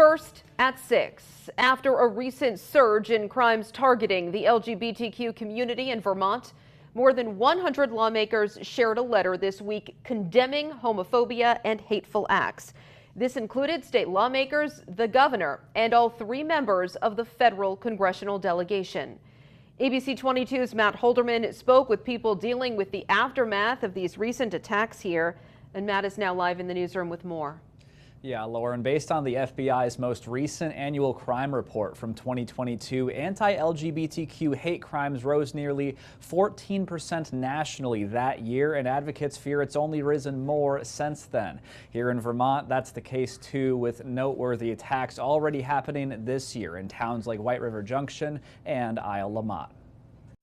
First at 6, after a recent surge in crimes targeting the LGBTQ community in Vermont, more than 100 lawmakers shared a letter this week condemning homophobia and hateful acts. This included state lawmakers, the governor, and all 3 members of the federal congressional delegation. ABC 22's Matt Holderman spoke with people dealing with the aftermath of these recent attacks here, and Matt is now live in the newsroom with more. Yeah, Lauren, based on the FBI's most recent annual crime report from 2022, anti-LGBTQ hate crimes rose nearly 14% nationally that year, and advocates fear it's only risen more since then. Here in Vermont, that's the case too, with noteworthy attacks already happening this year in towns like White River Junction and Isle La Motte.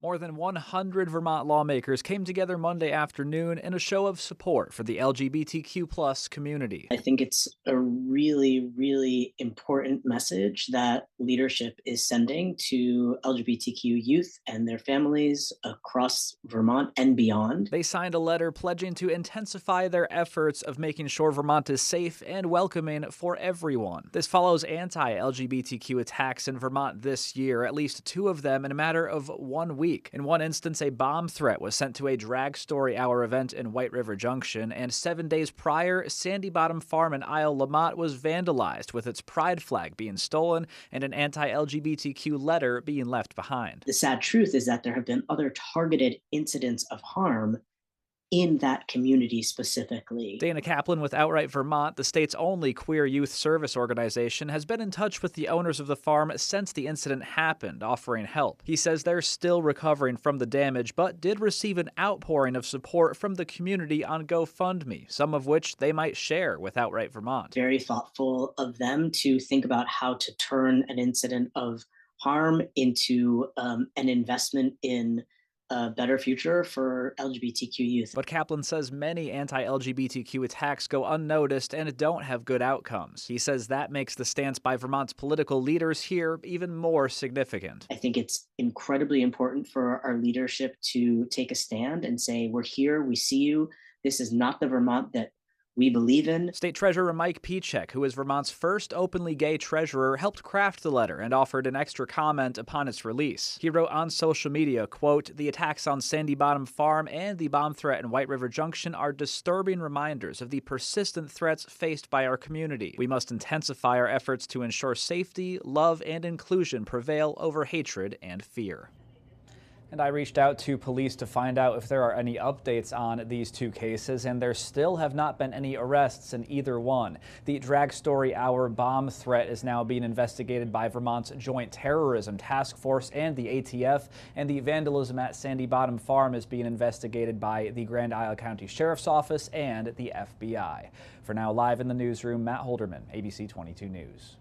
More than 100 Vermont lawmakers came together Monday afternoon in a show of support for the LGBTQ+ community. I think it's a really, really important message that leadership is sending to LGBTQ youth and their families across Vermont and beyond. They signed a letter pledging to intensify their efforts of making sure Vermont is safe and welcoming for everyone. This follows anti-LGBTQ attacks in Vermont this year, at least 2 of them in a matter of 1 week. In one instance, a bomb threat was sent to a drag story hour event in White River Junction, and 7 days prior, Sandy Bottom Farm in Isle La Motte was vandalized, with its pride flag being stolen and an anti-LGBTQ letter being left behind. The sad truth is that there have been other targeted incidents of harm in that community specifically. Dana Kaplan with Outright Vermont, the state's only queer youth service organization, has been in touch with the owners of the farm since the incident happened, offering help. He says they're still recovering from the damage, but did receive an outpouring of support from the community on GoFundMe, some of which they might share with Outright Vermont. Very thoughtful of them to think about how to turn an incident of harm into an investment in a better future for LGBTQ youth. But Kaplan says many anti-LGBTQ attacks go unnoticed and don't have good outcomes. He says that makes the stance by Vermont's political leaders here even more significant. I think it's incredibly important for our leadership to take a stand and say, we're here, we see you. This is not the Vermont that we believe in. State Treasurer Mike Pichek, who is Vermont's first openly gay treasurer, helped craft the letter and offered an extra comment upon its release. He wrote on social media, quote, "The attacks on Sandy Bottom Farm and the bomb threat in White River Junction are disturbing reminders of the persistent threats faced by our community. We must intensify our efforts to ensure safety, love, and inclusion prevail over hatred and fear." And I reached out to police to find out if there are any updates on these 2 cases, and there still have not been any arrests in either one. The Drag Story Hour bomb threat is now being investigated by Vermont's Joint Terrorism Task Force and the ATF, and the vandalism at Sandy Bottom Farm is being investigated by the Grand Isle County Sheriff's Office and the FBI. For now, live in the newsroom, Matt Holderman, ABC 22 News.